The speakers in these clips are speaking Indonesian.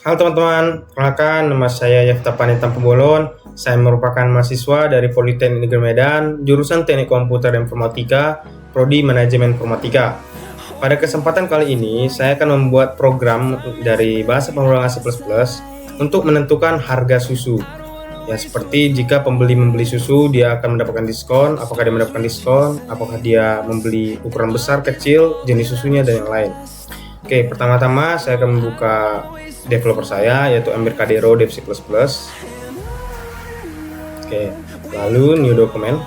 Halo teman-teman, perkenalkan nama saya Yafta Panitam Pembolon. Saya merupakan mahasiswa dari Politeknik Negeri Medan, jurusan Teknik Komputer dan Informatika, Prodi Manajemen Informatika. Pada kesempatan kali ini, saya akan membuat program dari bahasa pemrograman C++ untuk menentukan harga susu. Ya, seperti jika pembeli membeli susu, dia akan mendapatkan diskon, apakah dia mendapatkan diskon, apakah dia membeli ukuran besar, kecil, jenis susunya, dan yang lain. Oke, pertama-tama saya akan membuka developer saya, yaitu Ember Kadero Dev C++. Oke, lalu new document.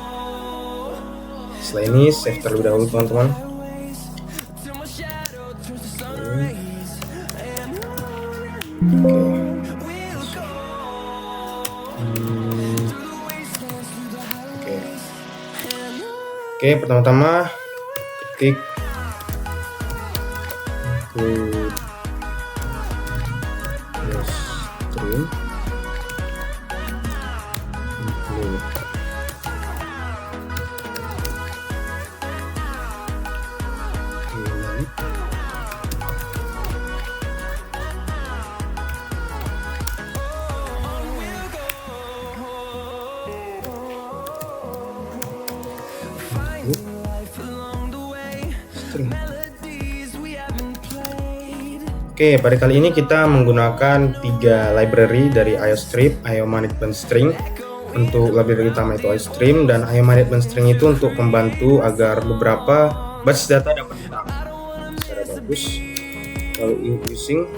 Setelah ini save terlebih dahulu teman-teman. Oke, pertama-tama ketik string include. Oke, pada kali ini kita menggunakan 3 library dari IOStrip, IO Management String. Untuk library utama itu IOStream, dan IO Management String itu untuk membantu agar beberapa basis data dapat ditahan secara bagus. Lalu using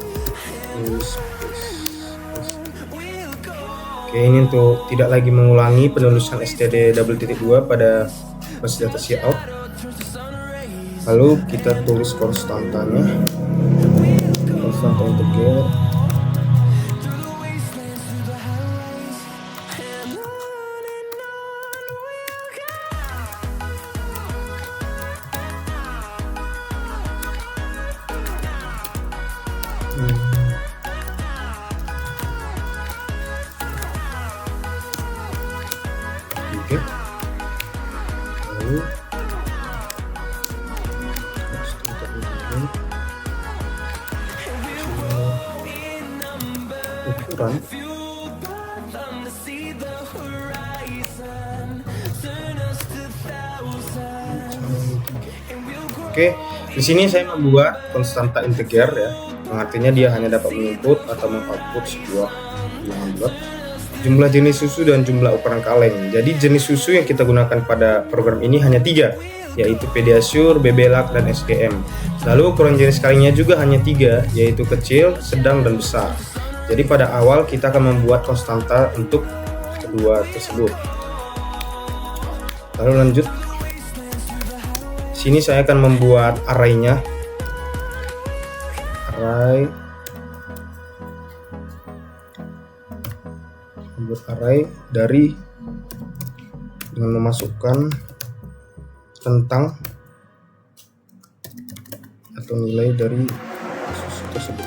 Oke, ini untuk tidak lagi mengulangi penulisan std:2 pada basis data cout. Lalu kita tulis konstantanya, konstanta integer. Oke. Lalu ukuran. Oke, di sini saya membuat konstanta integer ya, yang artinya dia hanya dapat menginput atau mengoutput sebuah bilangan bulat, jumlah jenis susu dan jumlah ukuran kaleng. Jadi jenis susu yang kita gunakan pada program ini hanya 3, yaitu Pediasure, Bebelac, dan SGM. Lalu ukuran jenis kalengnya juga hanya 3, yaitu kecil, sedang, dan besar. Jadi pada awal kita akan membuat konstanta untuk kedua tersebut. Lalu lanjut. Sini saya akan membuat array-nya. Membuat array dari dengan memasukkan tentang atau nilai dari susu tersebut.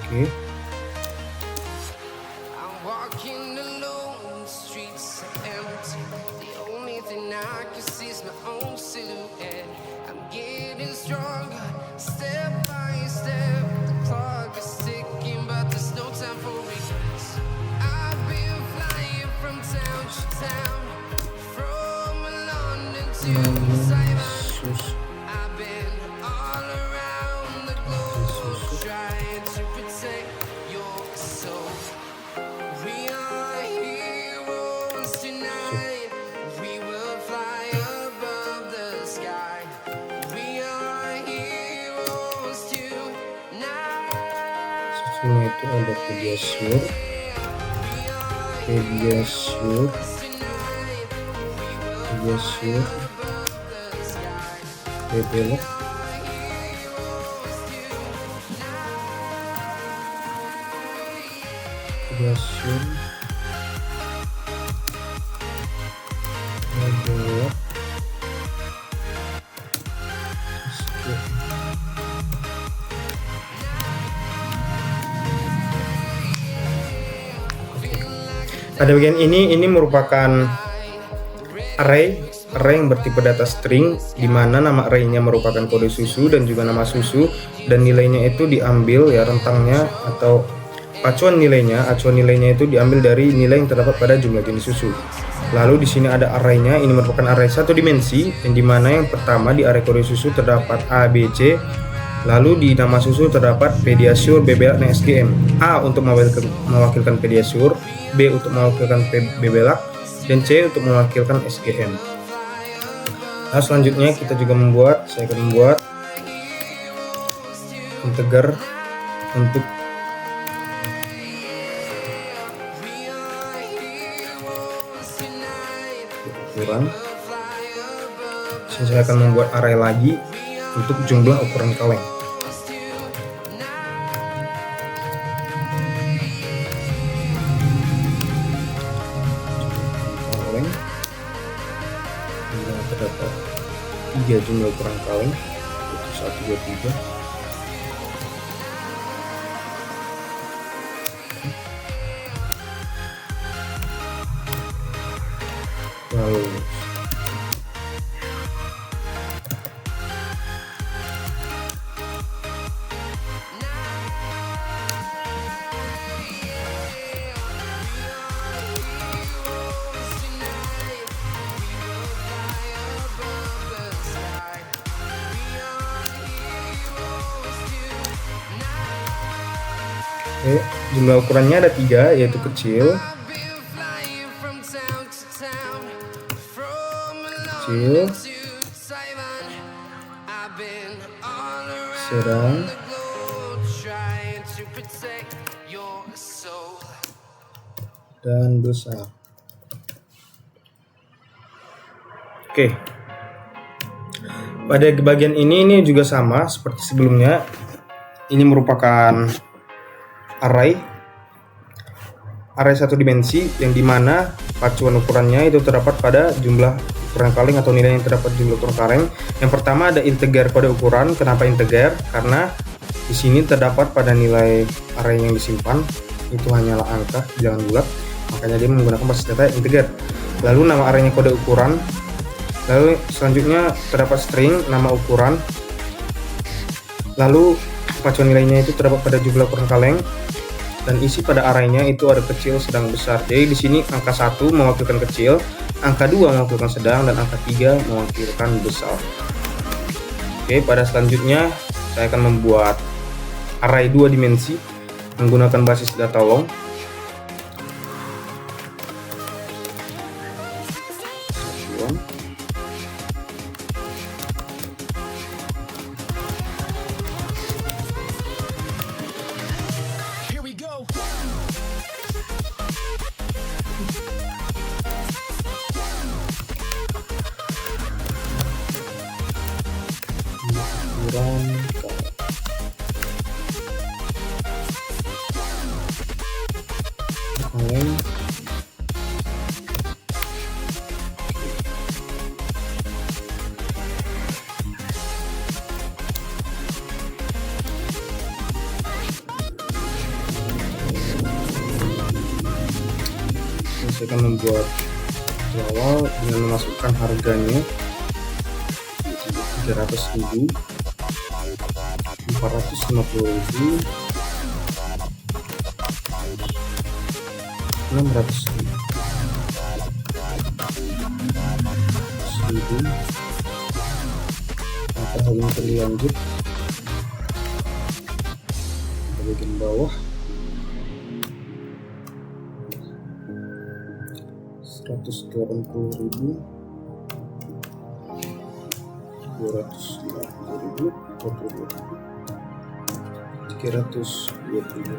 Oke. Susunya itu ada Pediasure, Bebelac, Pada bagian ini merupakan array array yang bertipe data string, di mana nama array-nya merupakan kode susu dan juga nama susu, dan nilainya itu diambil ya rentangnya atau acuan nilainya itu diambil dari nilai yang terdapat pada jumlah jenis susu. Lalu di sini ada array-nya, ini merupakan array satu dimensi, yang dimana yang pertama di array kode susu terdapat A, B, C. Lalu di nama susu terdapat Pediasure, Bebelak, dan SGM. A untuk mewakilkan Pediasure, B untuk mewakilkan Bebelak, dan C untuk mewakilkan SGM. Nah, selanjutnya saya akan membuat integer untuk ukuran. Saya akan membuat array lagi untuk jumlah ukuran kaleng. Terdapat 3 jumlah ukuran kaleng, yaitu 1, 2, 3. Lalu jumlah ukurannya ada 3, yaitu kecil, sedang, dan besar. Oke. Pada bagian ini juga sama seperti sebelumnya. Ini merupakan array satu dimensi, yang dimana pacuan ukurannya itu terdapat pada jumlah ukuran kaleng atau nilai yang terdapat jumlah ukuran kaleng. Yang pertama ada integer kode ukuran. Kenapa integer? Karena di sini terdapat pada nilai array yang disimpan itu hanyalah angka, jangan bulat, makanya dia menggunakan basis data integer. Lalu nama arraynya kode ukuran. Lalu selanjutnya terdapat string nama ukuran. Lalu pacuan nilainya itu terdapat pada jumlah ukuran kaleng, dan isi pada arraynya itu ada kecil, sedang, besar. Jadi di sini angka 1 mewakilkan kecil, angka 2 mewakilkan sedang, dan angka 3 mewakilkan besar. Oke, pada selanjutnya saya akan membuat array 2 dimensi menggunakan basis data long. Saya akan membuat awal dengan memasukkan harganya 300.000, 450.000, 600.000, 1.000. Maka hal ini terlanjut di bagian bawah 180.000, 250.000, 22.000, 320.000.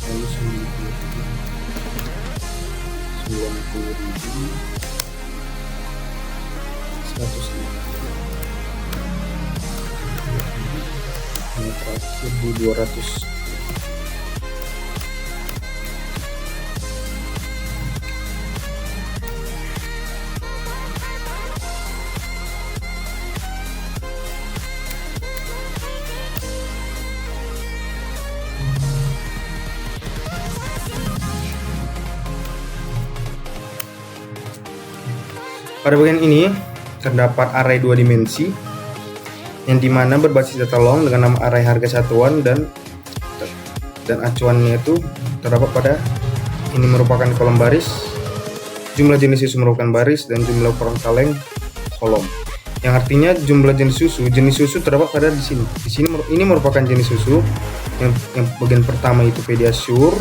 Lalu 90.000, 100.000. Yang terakhir 1.200. Pada bagian ini terdapat array 2 dimensi yang dimana berbasis data long dengan nama array harga satuan dan acuannya itu terdapat pada ini merupakan kolom baris, jumlah jenis susu merupakan baris, dan jumlah ukuran kaleng kolom. Yang artinya jumlah jenis susu terdapat pada di sini. Ini merupakan jenis susu yang bagian pertama itu Pediasure,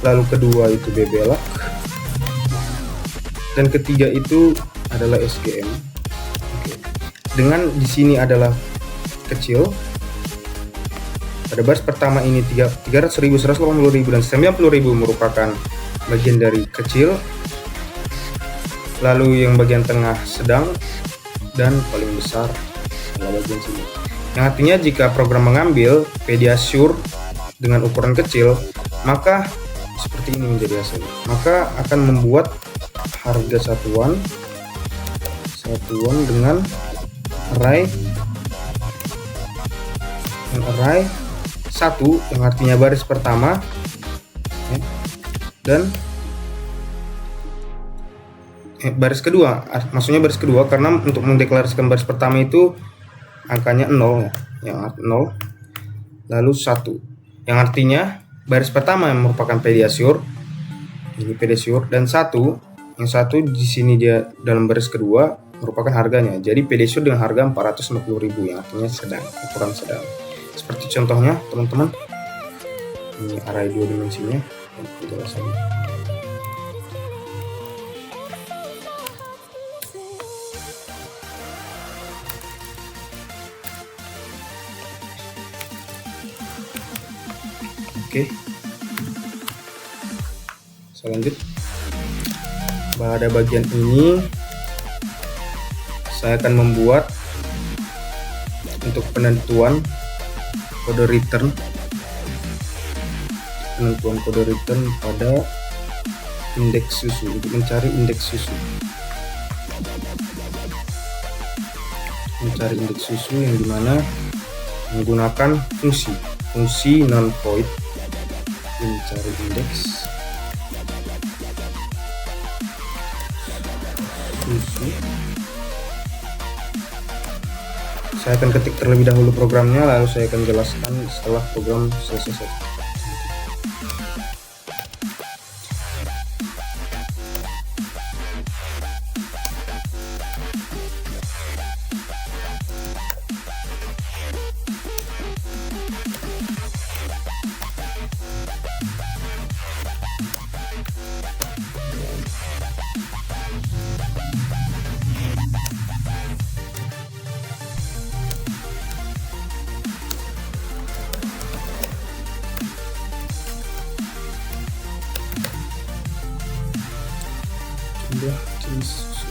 lalu kedua itu Bebelac, dan ketiga itu adalah SGM. Dengan di sini adalah kecil. Pada baris pertama ini 300.000, 180.000, dan 90.000 merupakan bagian dari kecil. Lalu yang bagian tengah sedang, dan paling besar adalah bagian sini. Yang artinya jika program mengambil Pediasure dengan ukuran kecil, maka seperti ini menjadi hasilnya. Maka akan membuat harga satuan dengan array 1 yang artinya baris pertama, dan baris kedua, maksudnya baris kedua karena untuk mendeklarasikan baris pertama itu angkanya 0 ya, yang 0, lalu 1 yang artinya baris pertama yang merupakan Pediasure, ini Pediasure, dan yang satu di sini dia dalam baris kedua merupakan harganya. Jadi Pediasure dengan harga 450.000 yang artinya sedang, ukuran sedang. Seperti contohnya teman-teman, ini array 2 dimensinya penjelasannya. Oke, saya lanjut. Pada bagian ini saya akan membuat untuk penentuan kode return pada indeks susu, untuk mencari indeks susu yang dimana menggunakan fungsi non-void mencari indeks susu. Saya akan ketik terlebih dahulu programnya, lalu saya akan jelaskan setelah program selesai. Jenis susu.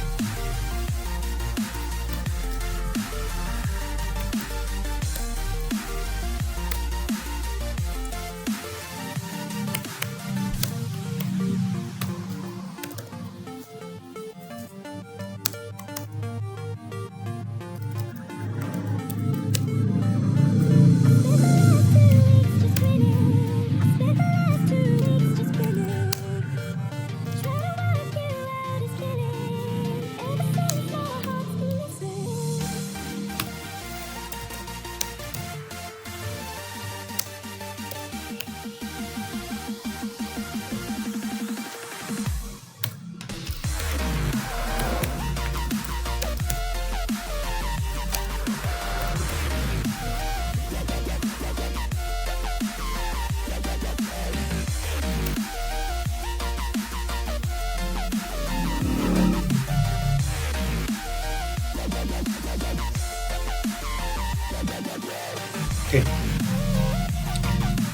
Oke.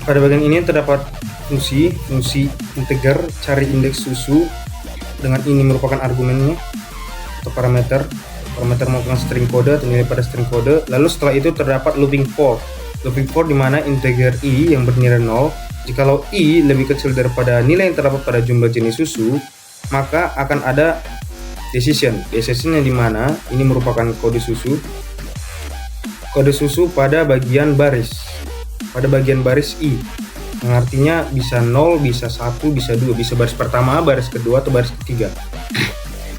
Pada bagian ini terdapat fungsi integer cari indeks susu, dengan ini merupakan argumennya atau parameter merupakan string kode atau nilai pada string kode. Lalu setelah itu terdapat looping for di mana integer i yang bernilai 0. Jikalau i lebih kecil daripada nilai yang terdapat pada jumlah jenis susu, maka akan ada decision yang dimana ini merupakan kode susu pada bagian baris i, yang artinya bisa 0, bisa 1, bisa 2, bisa baris pertama, baris kedua, atau baris ketiga.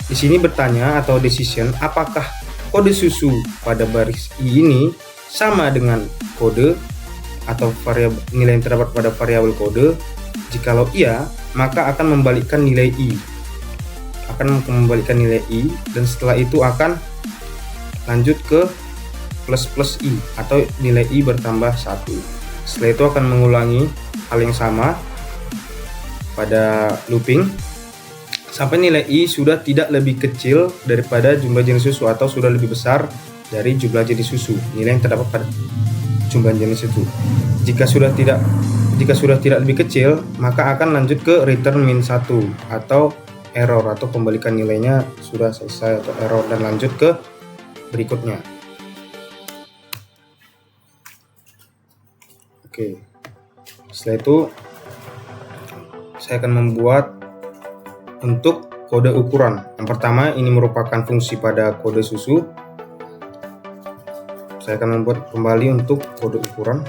Di sini bertanya atau decision, apakah kode susu pada baris I ini sama dengan kode atau variabel nilai yang terdapat pada variabel kode. Jikalau iya, maka akan membalikkan nilai I. Dan setelah itu akan lanjut ke plus I atau nilai I bertambah 1. Setelah itu akan mengulangi hal yang sama pada looping sampai nilai I sudah tidak lebih kecil daripada jumlah jenis susu atau sudah lebih besar dari jumlah jenis susu, nilai yang terdapat pada jumlah jenis itu. Jika sudah tidak lebih kecil, maka akan lanjut ke return -1 atau error atau pembalikan nilainya sudah selesai atau error, dan lanjut ke berikutnya. Oke. Setelah itu saya akan membuat untuk kode ukuran. Yang pertama, ini merupakan fungsi pada kode susu. Saya akan membuat kembali untuk kode ukuran.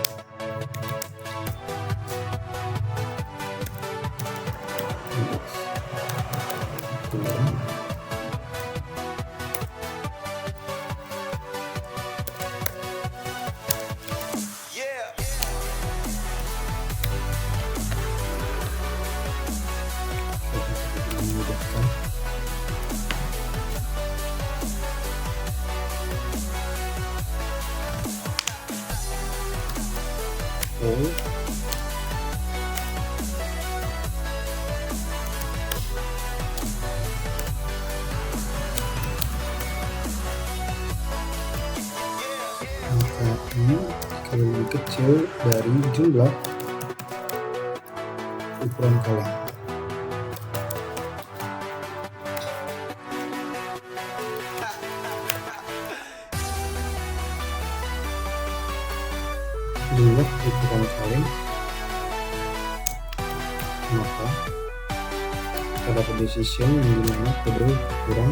Kalau lebih kecil dari jumlah ukuran kaleng. Jumlah ukuran kaleng, maka kita dapat decision yang dimana kode ukuran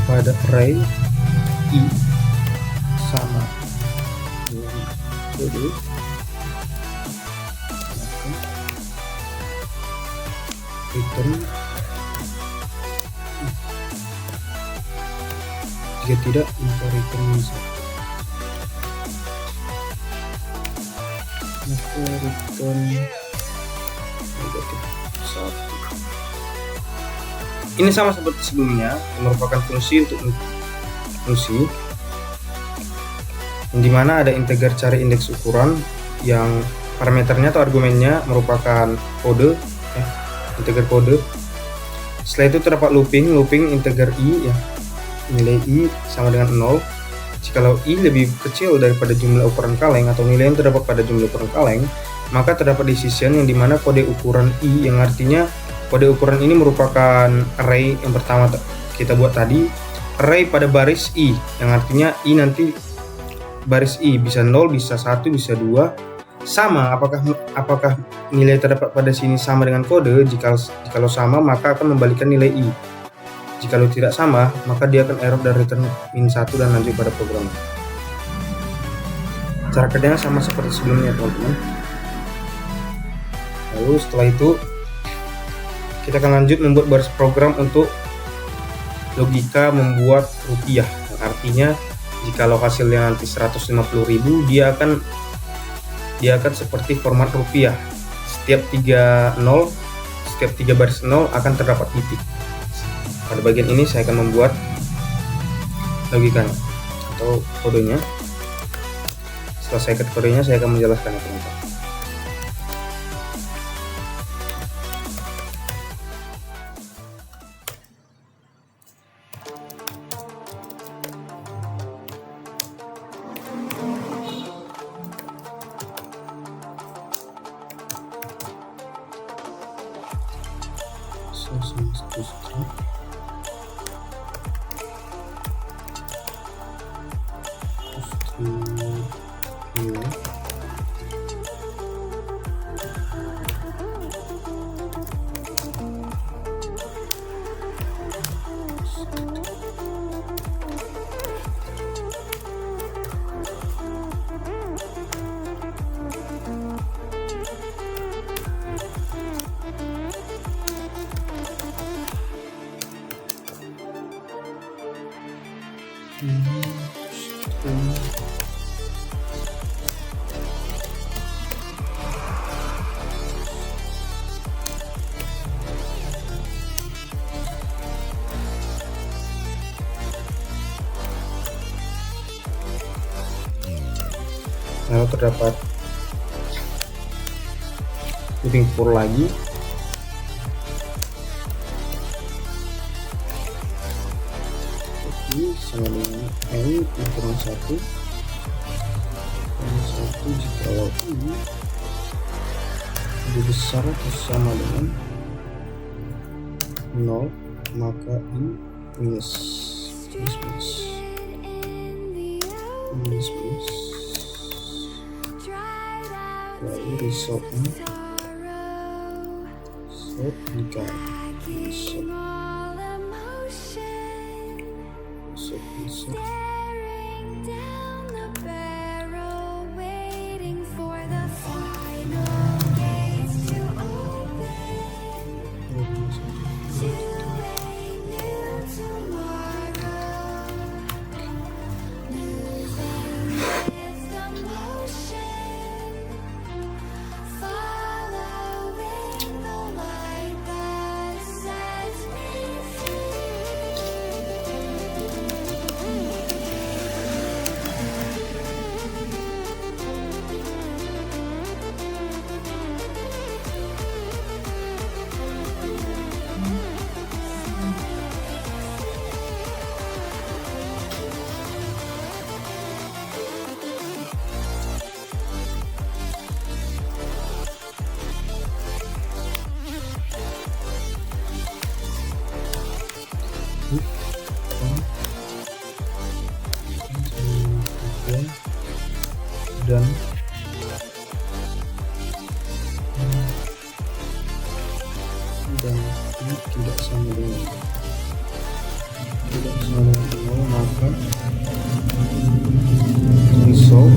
pada array I sama dengan kode return jika tidak maka return -1. Maka return negatif 1. Ini sama seperti sebelumnya, yang merupakan fungsi untuk fungsi yang dimana ada integer cari indeks ukuran yang parameternya atau argumennya merupakan kode, integer kode. Setelah itu terdapat looping integer I, nilai I sama dengan 0. Jikalau I lebih kecil daripada jumlah ukuran kaleng atau nilai yang terdapat pada jumlah ukuran kaleng, maka terdapat decision yang dimana kode ukuran I, yang artinya kode ukuran ini merupakan array yang pertama kita buat tadi, array pada baris I, yang artinya I nanti baris I bisa 0, bisa 1, bisa 2, sama apakah nilai terdapat pada sini sama dengan kode. Jikalau sama, maka akan membalikkan nilai I. Jikalau tidak sama, maka dia akan error dan return -1 dan lanjut pada program. Cara kerjanya sama seperti sebelumnya, teman-teman. Lalu setelah itu kita akan lanjut membuat baris program untuk logika membuat rupiah, yang artinya jikalau hasilnya nanti 150.000, dia akan seperti format rupiah. Setiap 3 baris 0 akan terdapat titik. Pada bagian ini saya akan membuat logikanya atau kodenya. Setelah saya ketik kodenya, saya akan menjelaskannya, teman-teman. Lalu terdapat looping for lagi. Ini sama dengan N kurang 1 jika I lebih besar atau sama dengan 0, maka I minus. Lalu resultnya jika result dan ini tidak sama dengan 0, maka result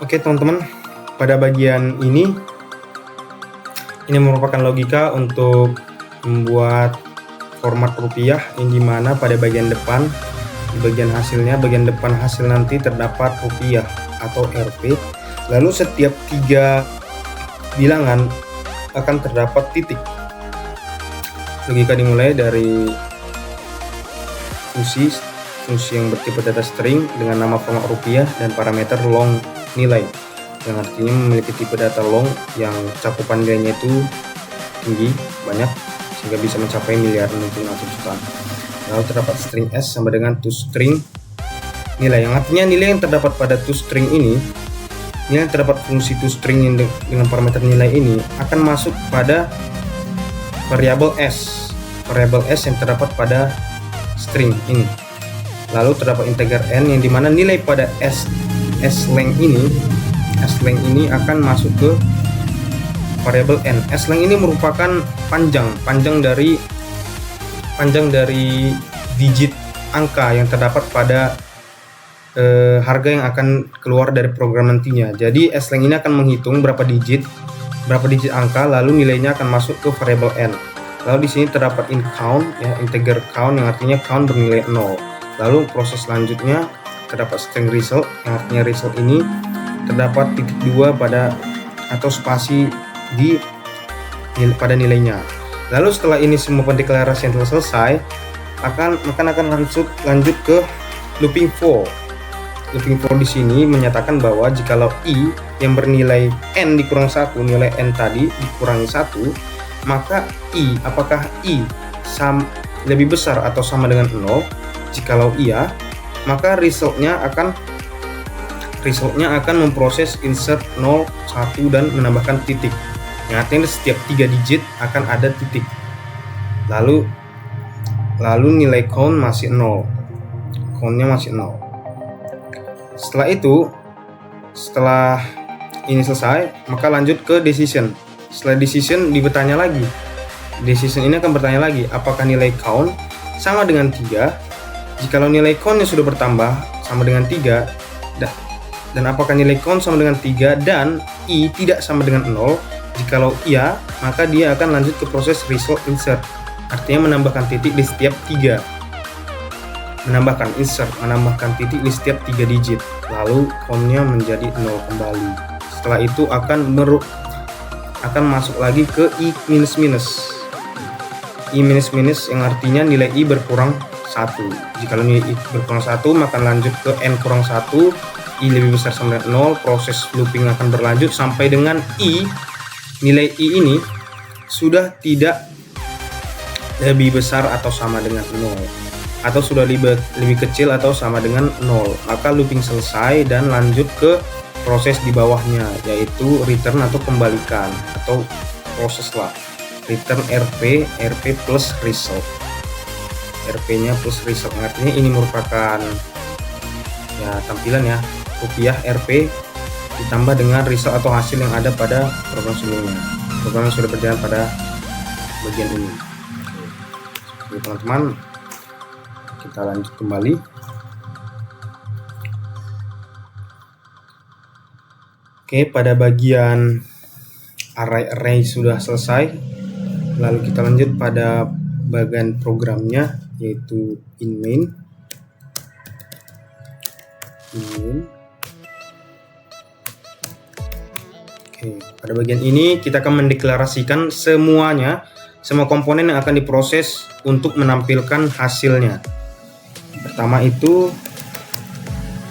Oke teman-teman, pada bagian ini merupakan logika untuk membuat format rupiah yang dimana pada bagian depan, di bagian hasilnya, bagian depan hasil nanti terdapat rupiah atau Rp. Lalu setiap 3 bilangan akan terdapat titik. Logika dimulai dari fungsi yang bertipe data string dengan nama format rupiah dan parameter long nilai, yang artinya memiliki tipe data long yang cakupan nilainya itu tinggi, banyak, sehingga bisa mencapai miliaran mungkin atau jutaan. Lalu terdapat string S sama dengan toString nilai, yang artinya nilai yang terdapat pada toString ini, nilai yang terdapat fungsi toString dengan parameter nilai ini akan masuk pada variabel S yang terdapat pada string ini. Lalu terdapat integer n yang dimana nilai pada S-length ini akan masuk ke variabel n. S-length ini merupakan panjang dari digit angka yang terdapat pada harga yang akan keluar dari program nantinya. Jadi S-length ini akan menghitung berapa digit angka, lalu nilainya akan masuk ke variabel n. Lalu di sini terdapat count, ya, integer count yang artinya count bernilai 0. Lalu proses selanjutnya terdapat string result, yang artinya result ini terdapat titik 2 pada atau spasi pada nilainya. Lalu setelah ini semua pendeklarasian telah selesai, akan lanjut ke looping for. Looping for di sini menyatakan bahwa jikalau I yang bernilai n dikurang 1, nilai n tadi dikurangi 1, maka apakah I lebih besar atau sama dengan 0? Jikalau iya, maka resultnya akan memproses insert 0, 1 dan menambahkan titik. Yang artinya setiap 3 digit akan ada titik. Lalu nilai count masih 0. Countnya masih 0. Setelah ini selesai, maka lanjut ke decision. Setelah decision bertanya lagi. Decision ini akan bertanya lagi, apakah nilai count sama dengan 3? Jikalau nilai countnya sudah bertambah sama dengan 3, dan apakah nilai count sama dengan 3 dan i tidak sama dengan 0? Jikalau iya, maka dia akan lanjut ke proses result insert, artinya menambahkan titik di setiap 3. Menambahkan titik di setiap 3 digit, lalu countnya menjadi 0 kembali. Setelah itu akan masuk lagi ke i minus minus. I minus minus yang artinya nilai i berkurang 1. Jika nilai i berkurang 1, maka lanjut ke n kurang 1, i lebih besar sama dengan 0. Proses looping akan berlanjut sampai dengan nilai i ini sudah tidak lebih besar atau sama dengan 0, atau sudah lebih kecil atau sama dengan 0. Maka looping selesai dan lanjut ke proses di bawahnya, yaitu return atau kembalikan, atau proses return RP plus result. RP-nya plus result, artinya ini merupakan tampilan rupiah RP ditambah dengan result atau hasil yang ada pada program sebelumnya, program yang sudah berjalan pada bagian ini. Oke, teman-teman, kita lanjut kembali. Oke, pada bagian array sudah selesai. Lalu kita lanjut pada bagian programnya, yaitu in main. Oke, pada bagian ini kita akan mendeklarasikan semua komponen yang akan diproses untuk menampilkan hasilnya. Pertama itu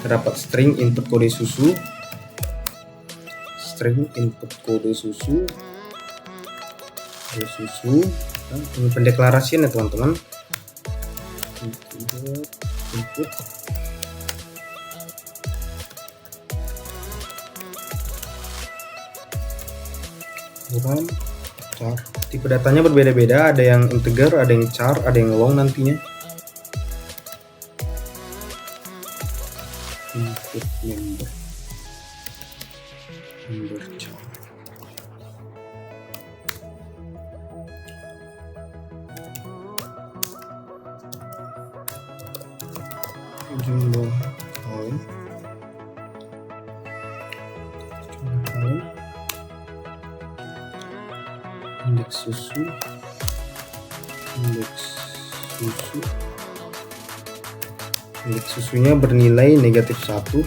terdapat string input kode susu. Ini pendeklarasian ya teman-teman. Input char. Tipe datanya berbeda-beda, ada yang integer, ada yang char, ada yang long nantinya. Input member char. Jumlah column indeks susunya bernilai negatif 1.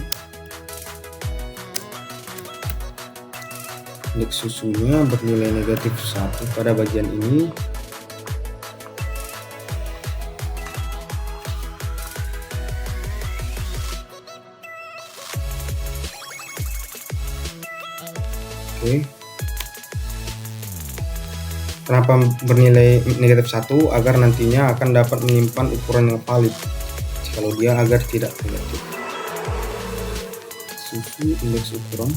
Indeks susunya bernilai negatif 1 pada bagian ini. Oke. Kenapa bernilai negatif 1? Agar nantinya akan dapat menyimpan ukuran yang valid. Kalau dia agar tidak negatif. Susu indeks ukuran.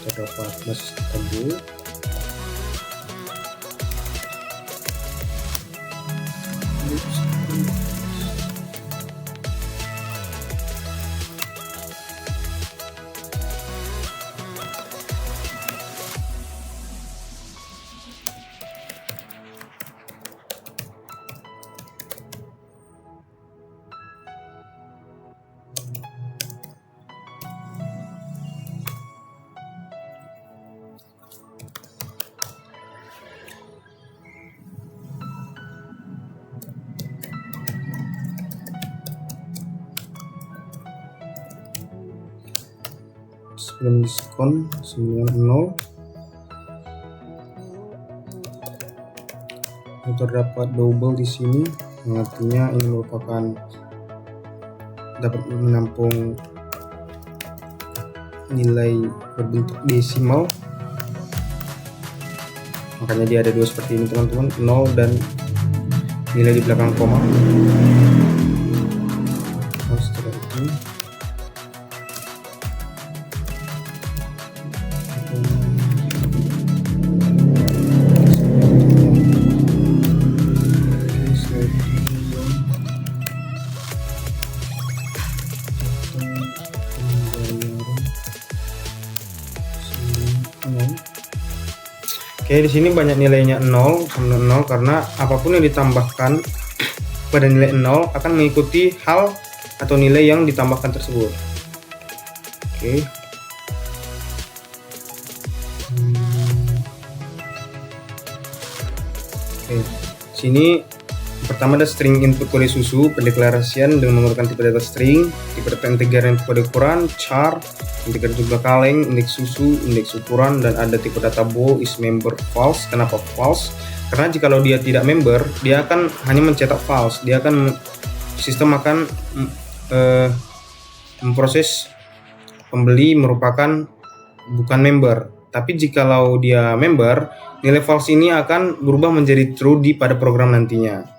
Terdapat plus tabel. Sebelum diskon 90, terdapat double di sini, yang artinya ini merupakan dapat menampung nilai berbentuk desimal, makanya dia ada dua seperti ini teman-teman, 0 dan nilai di belakang koma. Setelah itu Oke, di sini banyak nilainya 0 sama 0 karena apapun yang ditambahkan pada nilai 0 akan mengikuti hal atau nilai yang ditambahkan tersebut. Oke. Oke, sini pertama ada string input kode susu, pendeklarasian dengan menggunakan tipe data string, tipe data integer yang kode ukuran, char, integer jumlah kaleng, indeks susu, indeks ukuran, dan ada tipe data bool is member false. Kenapa false? Karena jikalau dia tidak member, dia akan hanya mencetak false. Sistem akan memproses pembeli merupakan bukan member. Tapi jikalau dia member, nilai false ini akan berubah menjadi true pada program nantinya.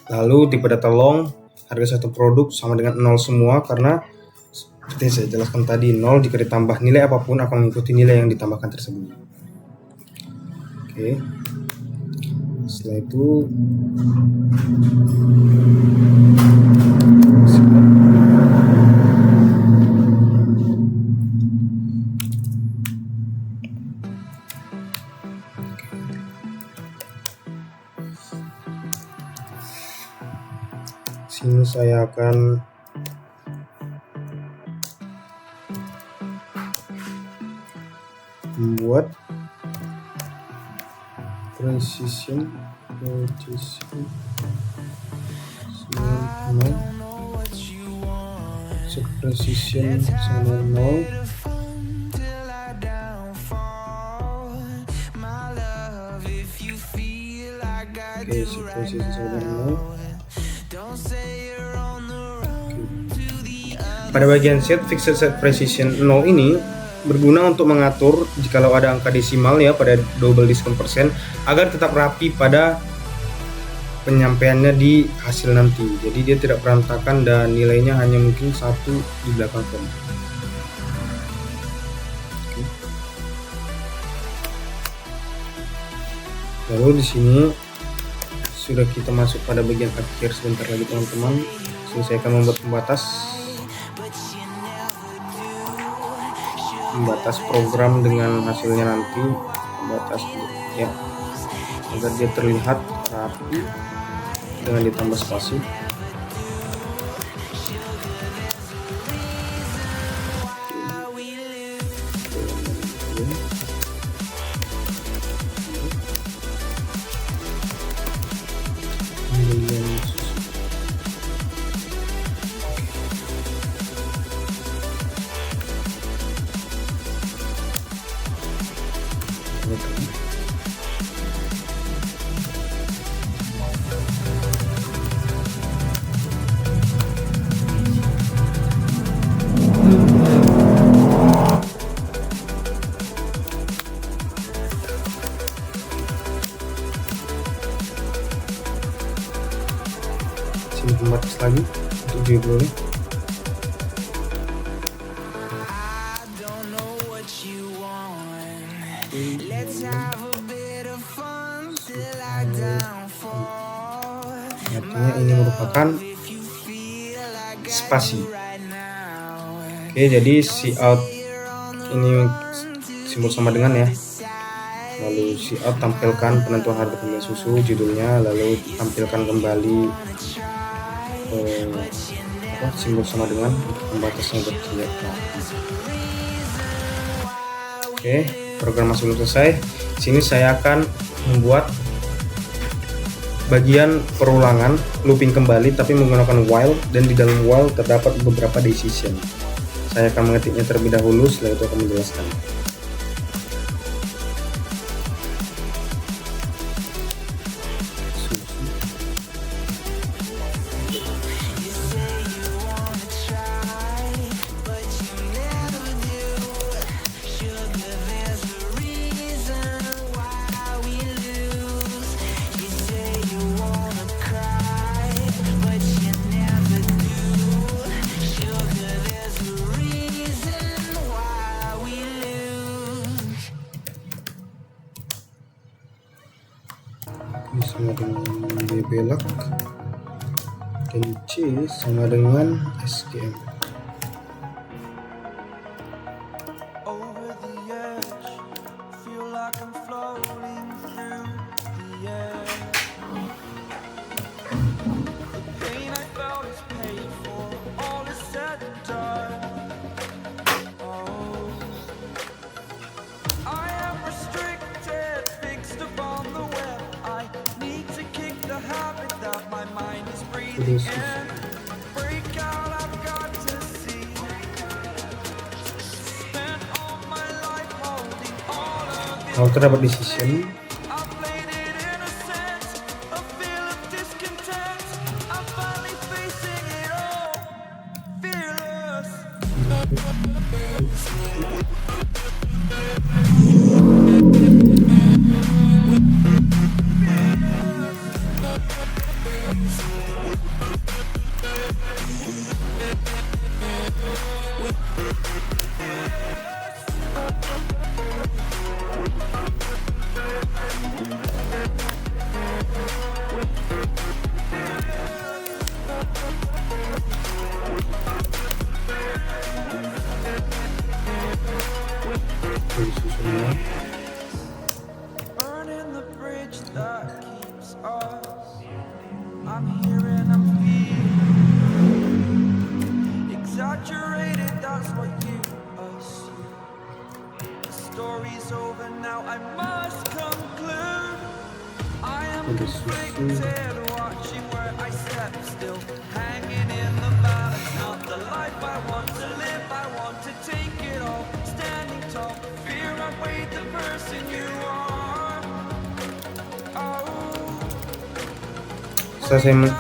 Lalu tipe data long, harga satu produk sama dengan 0 semua karena seperti yang saya jelaskan tadi, 0 jika ditambah nilai apapun akan mengikuti nilai yang ditambahkan tersebut. Oke. Setelah itu sini saya akan membuat precision sama 0. Oke, precision sama 0. Pada bagian set fixed set precision 0 ini berguna untuk mengatur jikalau ada angka desimal ya pada double discount persen agar tetap rapi pada penyampaiannya di hasil nanti. Jadi dia tidak berantakan dan nilainya hanya mungkin satu di belakang koma. Lalu di sini sudah kita masuk pada bagian akhir sebentar lagi teman-teman. Sini saya akan membuat membatas program dengan hasilnya nanti, membatas ya agar dia terlihat rapi dengan ditambah spasi. Sini pembatas lagi untuk judulnya. Artinya ini merupakan spasi. Oke, jadi cout ini simbol sama dengan ya. Lalu cout tampilkan penentuan harga pembelian susu, judulnya, lalu tampilkan kembali simbol sama dengan pembatasnya terlihat. Oke, program masih belum selesai. Sini saya akan membuat bagian perulangan looping kembali tapi menggunakan while, dan di dalam while terdapat beberapa decision. Saya akan mengetiknya terlebih dahulu, setelah itu akan menjelaskan. sama dengan B belak dan C sama dengan SGM. Kalau terdapat decision, disusunnya. Ada susu.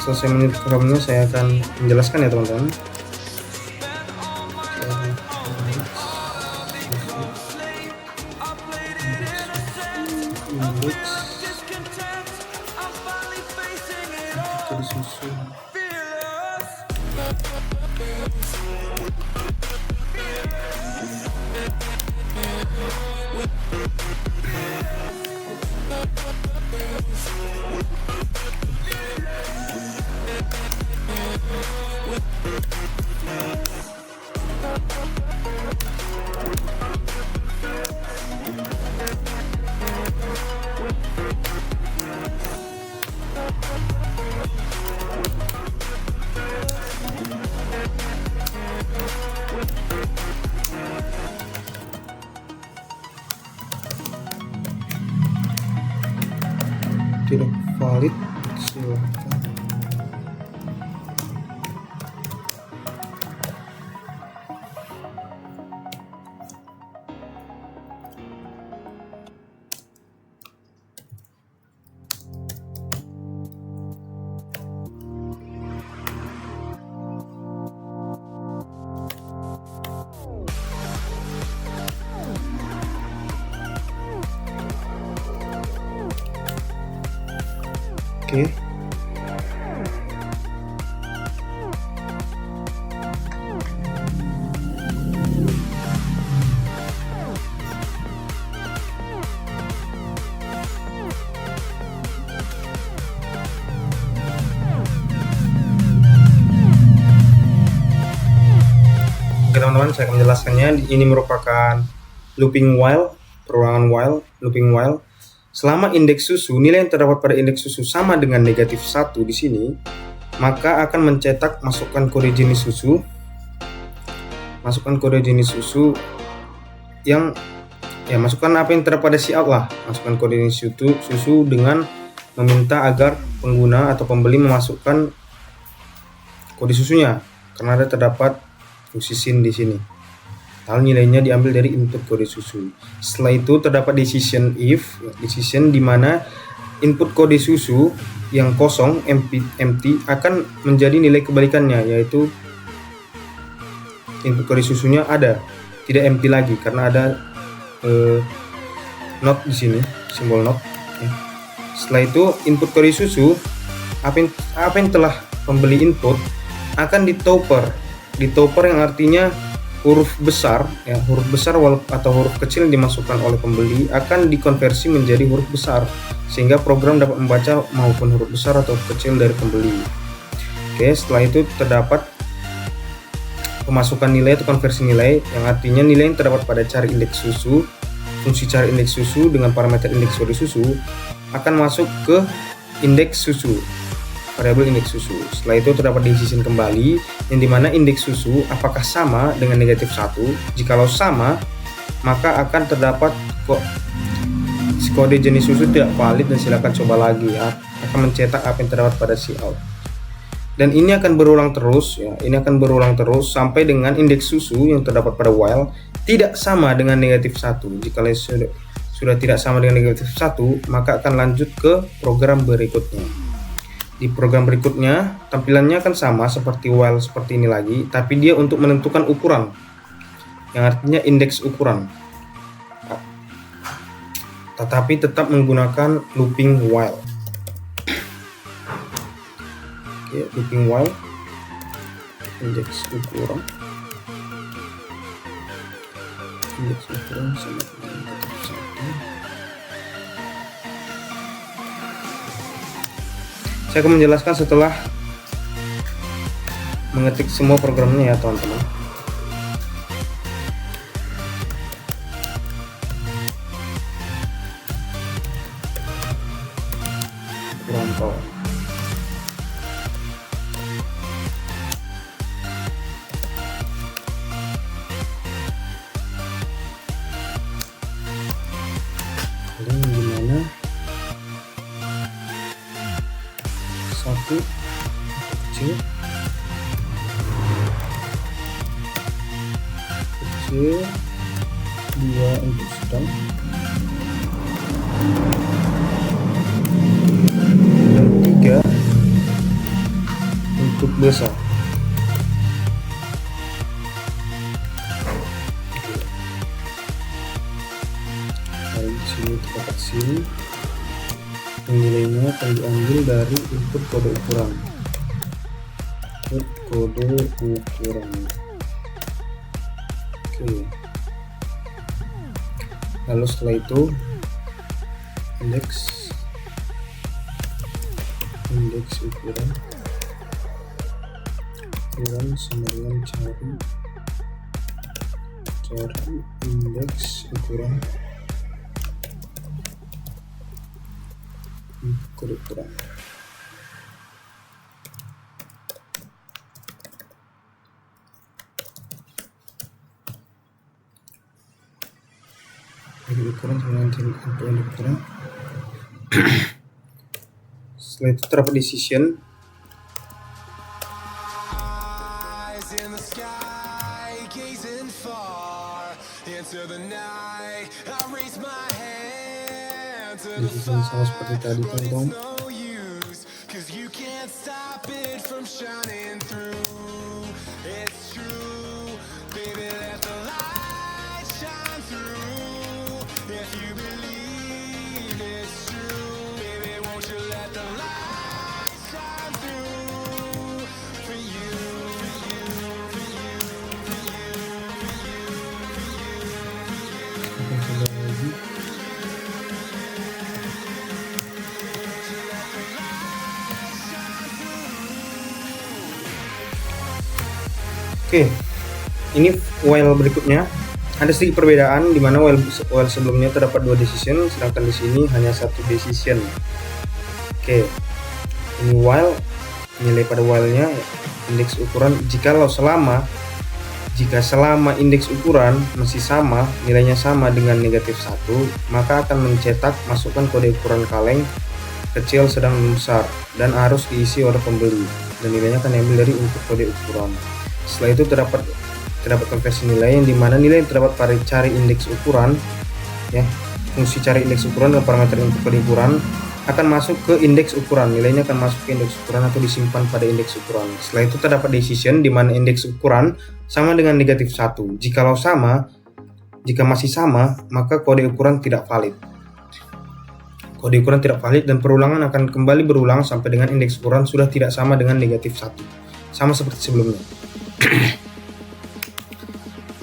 Selesai menit programnya saya akan menjelaskan ya teman-teman. Susu. Tidak valid, silakan. Oke. Oke teman-teman, saya akan menjelaskannya. Ini merupakan looping while, perulangan while, looping while. Selama indeks susu, nilai yang terdapat pada indeks susu sama dengan negatif 1 di sini, maka akan mencetak masukkan kode jenis susu. Masukkan kode jenis susu yang masukkan apa yang terdapat pada cout lah. Masukkan kode jenis susu dengan meminta agar pengguna atau pembeli memasukkan kode susunya karena ada terdapat fungsi sin di sini. Lalu nilainya diambil dari input kode susu. Setelah itu terdapat decision if, decision di mana input kode susu yang kosong empty akan menjadi nilai kebalikannya, yaitu input kode susunya ada, tidak empty lagi karena ada not di sini, simbol not. Setelah itu input kode susu apa yang telah pembeli input akan ditopper yang artinya huruf besar atau huruf kecil yang dimasukkan oleh pembeli akan dikonversi menjadi huruf besar, sehingga program dapat membaca maupun huruf besar atau huruf kecil dari pembeli. Oke, setelah itu terdapat pemasukan nilai atau konversi nilai, yang artinya nilai yang terdapat pada cari indeks susu. Fungsi cari indeks susu dengan parameter indeks kode susu akan masuk ke indeks susu, variabel indeks susu. Setelah itu terdapat decision kembali, yang dimana indeks susu apakah sama dengan negatif 1. Jikalau sama, maka akan terdapat kode jenis susu tidak valid dan silakan coba lagi ya. Akan mencetak apa yang terdapat pada cout. Dan ini akan berulang terus ya. Ini akan berulang terus sampai dengan indeks susu yang terdapat pada while tidak sama dengan negatif 1. Jika sudah tidak sama dengan negatif 1, maka akan lanjut ke program berikutnya. Di program berikutnya tampilannya akan sama seperti while seperti ini lagi, tapi dia untuk menentukan ukuran, yang artinya indeks ukuran, tetapi tetap menggunakan looping while. Oke, looping while, indeks ukuran sama dengan negatif 1. Saya akan menjelaskan setelah mengetik semua programnya ya teman-teman. Rantau. Dimana satu kecil, dua untuk sedang, dan tiga untuk besar. Di sini terdapat sini, nilainya akan diambil dari input kode ukuran. Oke. Lalu setelah itu indeks ukuran sama dengan cari indeks ukuran kode ukuran. Ukuran sama dengan ukuran. Setelah itu terdapat decision. Decision sama seperti tadi teman-teman. Oke, ini while berikutnya ada sedikit perbedaan di mana while sebelumnya terdapat 2 decision, sedangkan di sini hanya 1 decision. Oke, ini while, nilai pada while-nya indeks ukuran. Jika selama indeks ukuran masih sama, nilainya sama dengan negatif 1, maka akan mencetak masukkan kode ukuran kaleng kecil, sedang, besar, dan harus diisi oleh pembeli, dan nilainya akan diambil dari input kode ukuran. Setelah itu terdapat konversi nilai, yang dimana nilai yang terdapat pada cari indeks ukuran ya, fungsi cari indeks ukuran dan parameter input kode ukuran akan masuk ke indeks ukuran. Nilainya akan masuk ke indeks ukuran atau disimpan pada indeks ukuran. Setelah itu terdapat decision, di mana indeks ukuran sama dengan negatif 1. Jika masih sama, maka kode ukuran tidak valid. Kode ukuran tidak valid dan perulangan akan kembali berulang sampai dengan indeks ukuran sudah tidak sama dengan negatif 1. Sama seperti sebelumnya.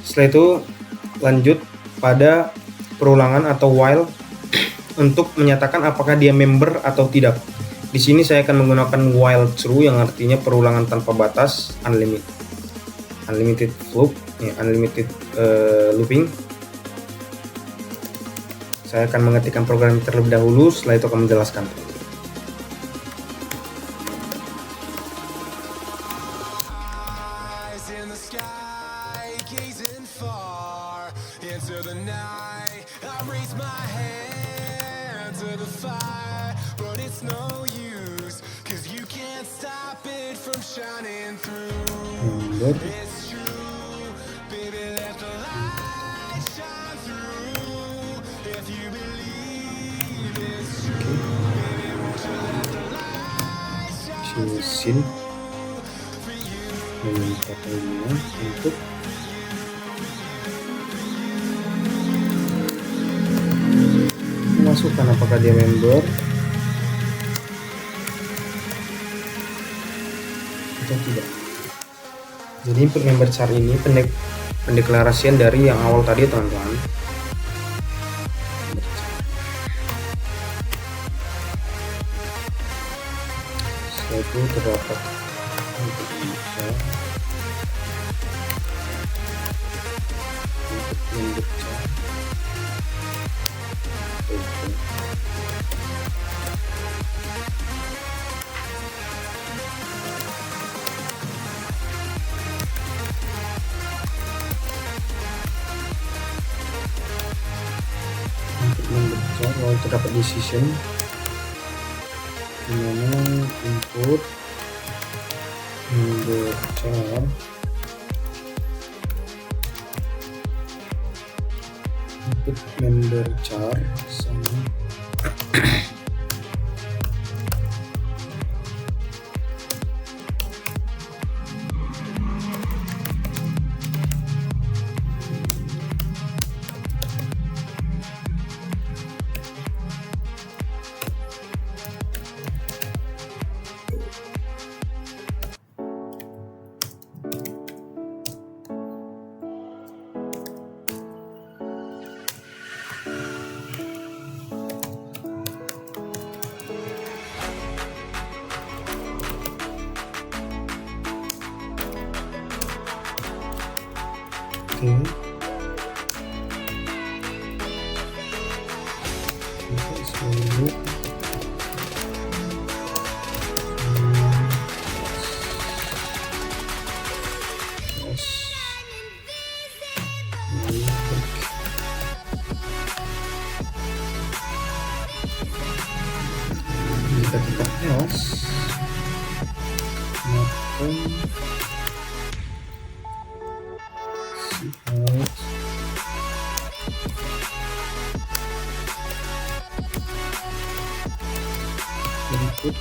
Setelah itu lanjut pada perulangan atau while untuk menyatakan apakah dia member atau tidak. Di sini saya akan menggunakan while true yang artinya perulangan tanpa batas, unlimited loop, unlimited looping. Saya akan mengetikkan program terlebih dahulu, setelah itu akan menjelaskan. Mesin memintakannya untuk memasukkan apakah dia member atau tidak. Jadi input member char ini pendeklarasian dari yang awal tadi, teman-teman. Setelah itu terdapat untuk membaca lalu terdapat decision dimana input member char sama jika kita else maka input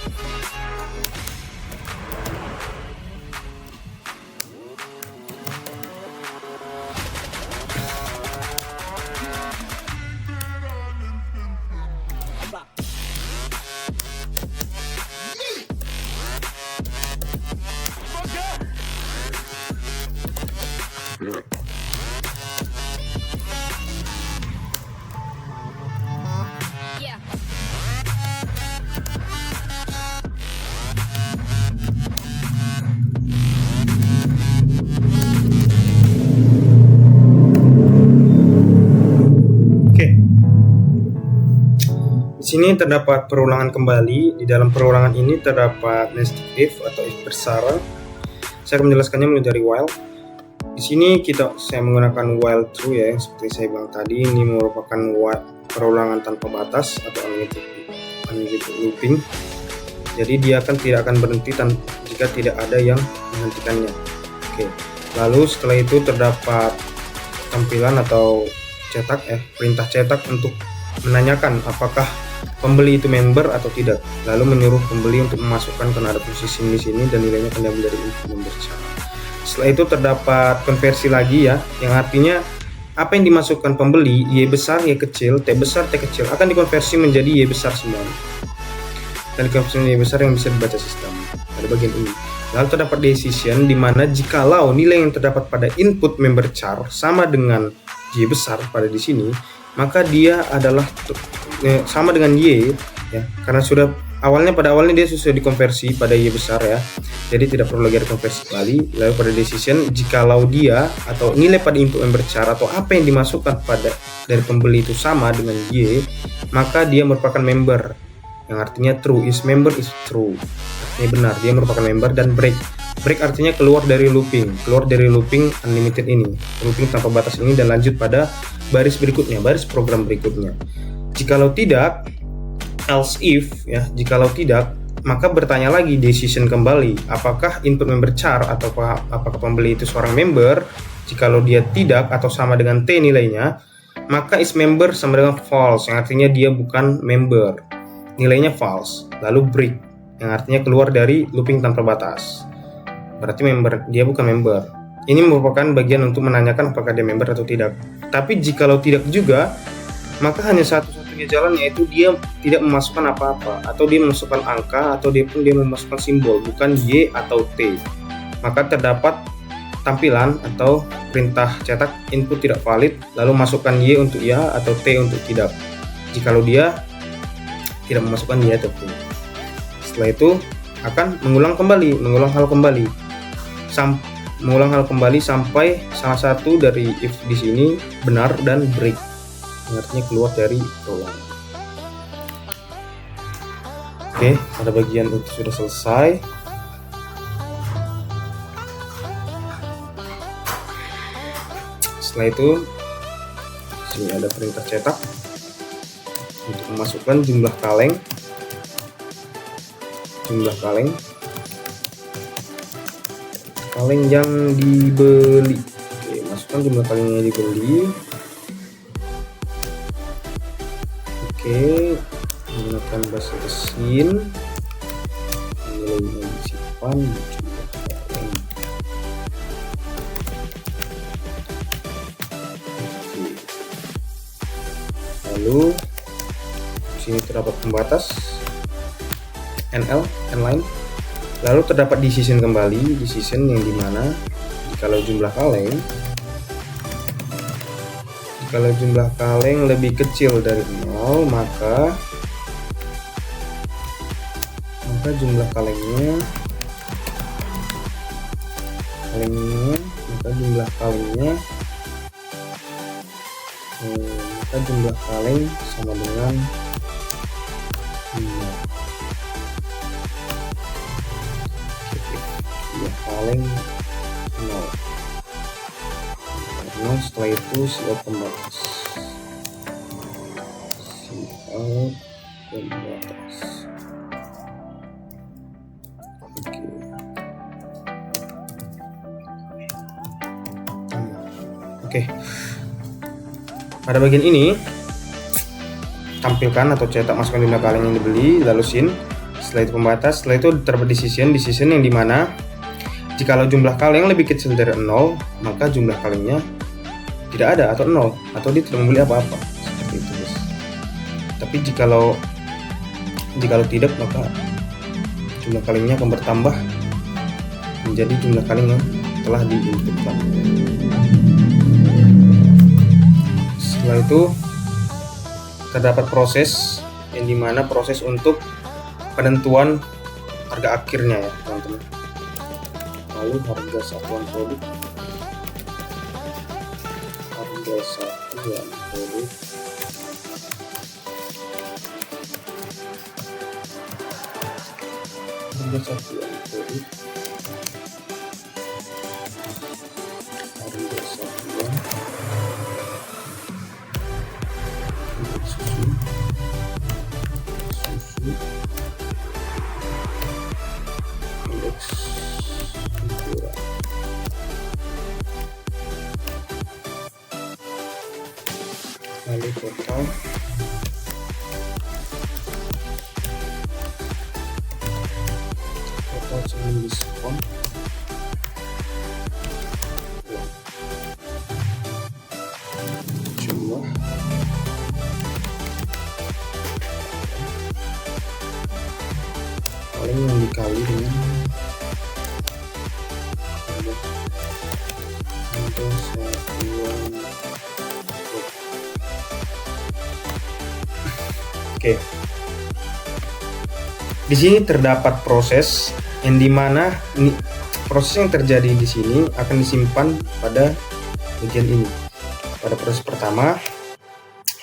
Di sini terdapat perulangan kembali. Di dalam perulangan ini terdapat nested if atau if besar. Saya akan menjelaskannya mulai dari while. Di sini saya menggunakan while true ya, seperti saya bilang tadi. Ini merupakan perulangan tanpa batas atau unlimited looping. Jadi dia tidak akan berhenti jika tidak ada yang menghentikannya. Oke. Lalu setelah itu terdapat tampilan atau perintah cetak untuk menanyakan apakah pembeli itu member atau tidak, lalu menyuruh pembeli untuk memasukkan karena ada posisi di sini dan nilainya akan diambil dari input member char. Setelah itu terdapat konversi lagi ya, yang artinya apa yang dimasukkan pembeli, Y besar, Y kecil, T besar, T kecil akan dikonversi menjadi Y besar semua. Dan konversi Y besar yang bisa dibaca sistem pada bagian ini. Lalu terdapat decision di mana jikalau nilai yang terdapat pada input member char sama dengan Y besar pada di sini, maka dia adalah sama dengan Y ya, karena pada awalnya dia sudah dikonversi pada Y besar ya. Jadi tidak perlu lagi ada konversi kembali. Lalu pada decision jikalau dia atau nilai pada input member char atau apa yang dimasukkan pada dari pembeli itu sama dengan Y, maka dia merupakan member. Yang artinya true, is member is true. Ini benar, dia merupakan member. Dan break artinya keluar dari looping unlimited ini, looping tanpa batas ini, dan lanjut pada baris berikutnya, baris program berikutnya. Jikalau tidak, else if ya, jikalau tidak, maka bertanya lagi decision kembali, apakah input member char atau apakah pembeli itu seorang member. Jikalau dia tidak atau sama dengan T nilainya, maka is member sama dengan false, yang artinya dia bukan member, nilainya false. Lalu break, yang artinya keluar dari looping tanpa batas, berarti dia bukan member. Ini merupakan bagian untuk menanyakan apakah dia member atau tidak. Tapi jikalau tidak juga, maka hanya satu-satunya jalan, yaitu dia tidak memasukkan apa-apa, atau dia memasukkan angka, atau dia memasukkan simbol, bukan Y atau T. Maka terdapat tampilan atau perintah cetak input tidak valid, lalu masukkan Y untuk ya atau T untuk tidak, jikalau dia tidak memasukkan Y atau T. Setelah itu akan mengulang hal kembali sampai salah satu dari if di sini benar dan break, artinya keluar dari program. Oke, pada bagian itu sudah selesai. Setelah itu sini ada perintah cetak untuk memasukkan jumlah kaleng yang dibeli. Oke, masukkan jumlah kaleng yang dibeli. Oke, menggunakan bahasa mesin, nilainya disimpan di jumlah kaleng. Lalu sini terdapat pembatas nline. Lalu terdapat decision kembali, decision yang dimana jikalau jumlah kaleng lebih kecil dari 0, maka jumlah kalengnya sama dengan 5. Kaleng 0. Setelah itu siap pembatas. Oke. Pada bagian ini tampilkan atau cetak masukkan jumlah kaleng yang dibeli, lalu sin. Setelah itu pembatas. Setelah itu terdapat decision yang dimana jikalau jumlah kaleng lebih kecil dari 0, maka jumlah kalengnya tidak ada atau 0, atau dia tidak membeli apa-apa, seperti itu guys. Tapi jikalau tidak, maka jumlah kalengnya akan bertambah menjadi jumlah kaleng yang telah diinputkan. Setelah itu terdapat proses yang dimana proses untuk penentuan harga akhirnya ya teman-teman. Lalu harga satuan produk harga satuan produk lalu total sebelum diskon jumlah paling yang dikali dengan Oke. Di sini terdapat proses yang dimana proses yang terjadi di sini akan disimpan pada bagian ini. Pada proses pertama,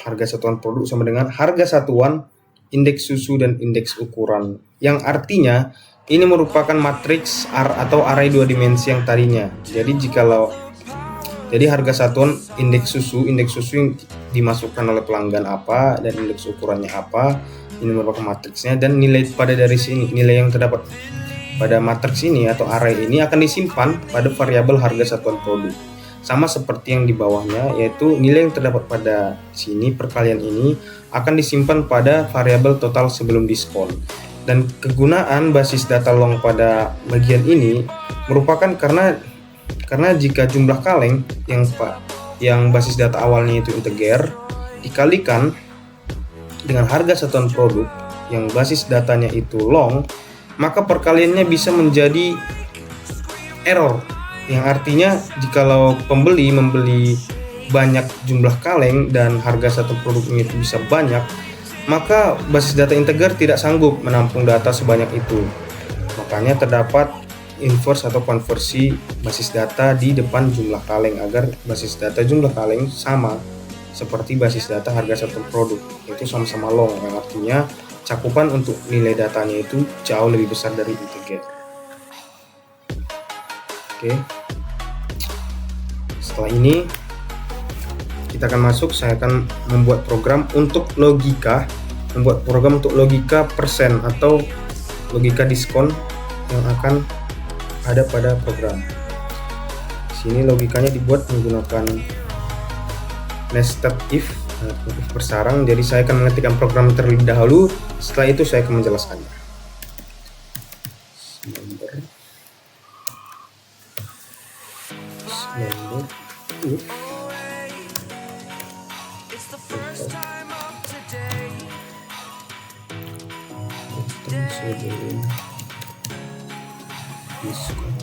harga satuan produk sama dengan harga satuan indeks susu dan indeks ukuran, yang artinya ini merupakan matriks atau array 2 dimensi yang tadinya. Jadi harga satuan indeks susu yang dimasukkan oleh pelanggan apa dan indeks ukurannya apa, ini merupakan matriksnya, dan nilai yang terdapat pada matriks ini atau array ini akan disimpan pada variabel harga satuan produk. Sama seperti yang di bawahnya, yaitu nilai yang terdapat pada sini perkalian ini akan disimpan pada variabel total sebelum diskon. Dan kegunaan basis data long pada bagian ini merupakan karena jika jumlah kaleng yang basis data awalnya itu integer dikalikan dengan harga satuan produk yang basis datanya itu long, maka perkaliannya bisa menjadi error, yang artinya jikalau pembeli membeli banyak jumlah kaleng dan harga satu produknya itu bisa banyak, maka basis data integer tidak sanggup menampung data sebanyak itu. Makanya terdapat inverse atau konversi basis data di depan jumlah kaleng agar basis data jumlah kaleng sama seperti basis data harga satu produk, itu sama-sama long, yang artinya cakupan untuk nilai datanya itu jauh lebih besar dari integer. Oke. Setelah ini kita akan masuk, saya akan membuat program untuk logika persen atau logika diskon yang akan ada pada program. Sini logikanya dibuat menggunakan nested if bersarang. Jadi saya akan mengetikkan program terlebih dahulu, setelah itu saya akan menjelaskannya. If diskon.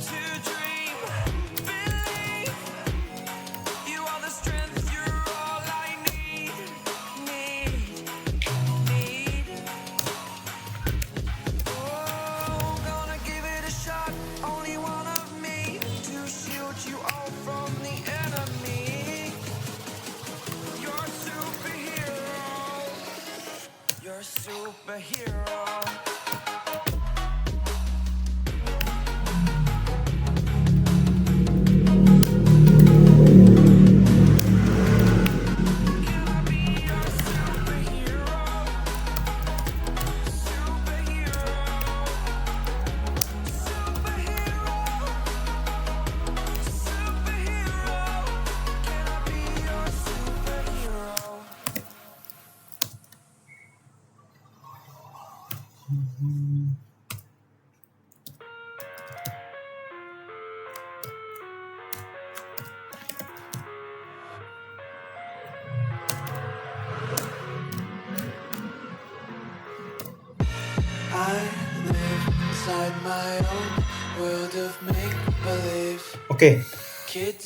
Oke,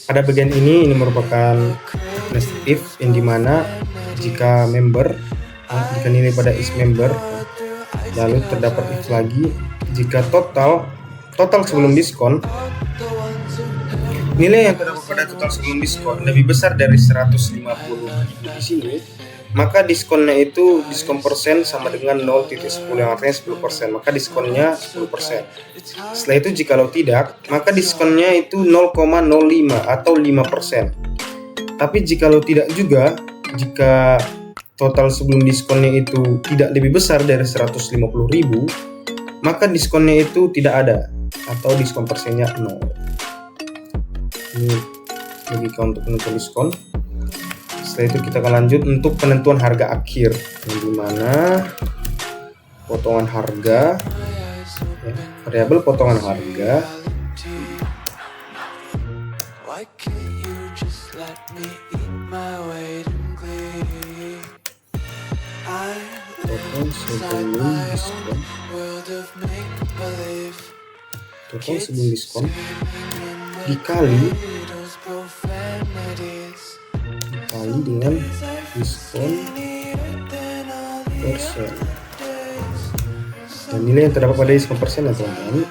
pada bagian ini merupakan nested if, yang dimana jika nilai pada is member, lalu terdapat if lagi jika total sebelum diskon, nilai yang terdapat pada total sebelum diskon lebih besar dari 150.000 di sini, maka diskonnya itu diskon persen sama dengan 0,10, yang artinya 10%, maka diskonnya 10%. Setelah itu jikalau tidak, maka diskonnya itu 0,05 atau 5%. Tapi jikalau tidak juga, jika total sebelum diskonnya itu tidak lebih besar dari 150.000, maka diskonnya itu tidak ada atau diskon persennya 0. Ini logika untuk penentuan diskon. Setelah itu kita akan lanjut untuk penentuan harga akhir, yang dimana potongan harga, variabel potongan harga total sebelum diskon dikali dengan diskon persen. Dan nilai yang terdapat pada diskon persen ya teman-teman.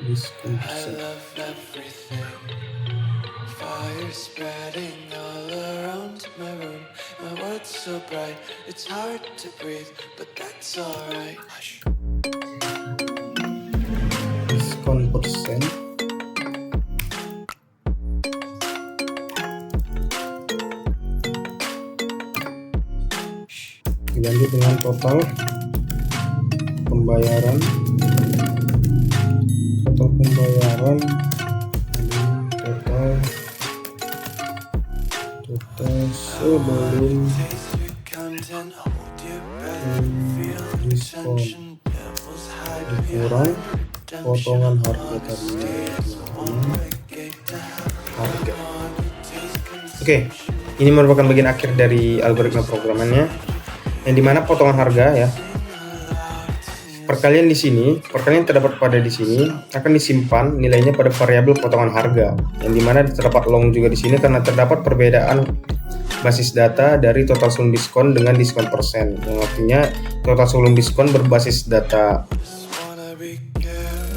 Diskon persen. Diskon persen. Dilanjut dengan total pembayaran total sebelum diskon dikurang potongan harga tadi. Harga. Oke, ini merupakan bagian akhir dari algoritma programannya, yang dimana potongan harga ya, perkalian terdapat pada di sini akan disimpan nilainya pada variabel potongan harga, yang dimana terdapat long juga di sini karena terdapat perbedaan basis data dari total sebelum diskon dengan diskon persen, yang artinya total sebelum diskon berbasis data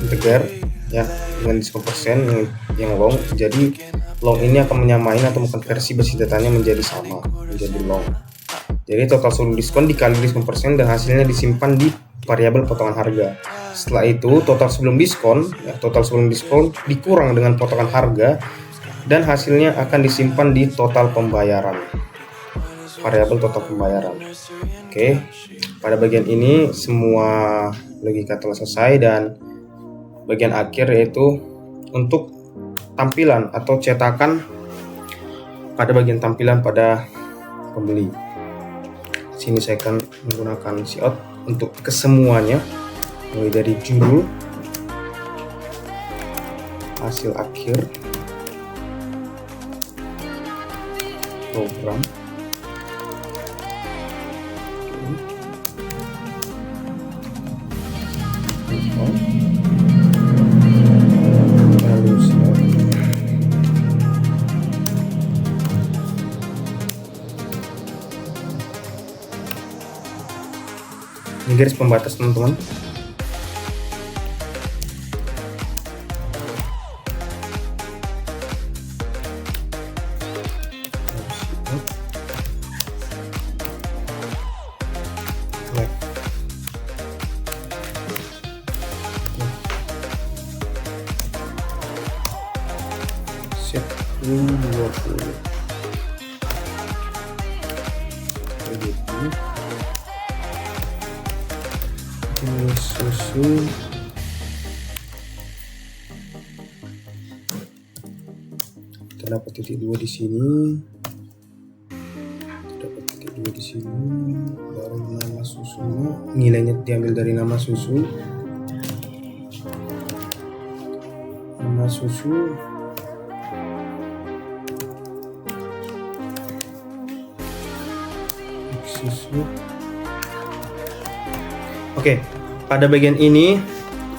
integer ya dengan diskon persen yang long. Jadi long ini akan menyamain atau mengkonversi basis datanya menjadi sama, menjadi long. Jadi total sebelum diskon dikali diskon persen dan hasilnya disimpan di variabel potongan harga. Setelah itu total sebelum diskon dikurang dengan potongan harga dan hasilnya akan disimpan di total pembayaran, variabel total pembayaran. Oke, pada bagian ini semua logika telah selesai, dan bagian akhir yaitu untuk tampilan atau cetakan pada bagian tampilan pada pembeli. Sini saya akan menggunakan cout untuk kesemuanya, mulai dari judul, hasil akhir, program, lalu siap. Ini garis pembatas teman-teman. Set 20 begitu. Ini susu terdapat titik 2 di sini, baru nama susunya, nilainya diambil dari nama susu, susu. Oke, pada bagian ini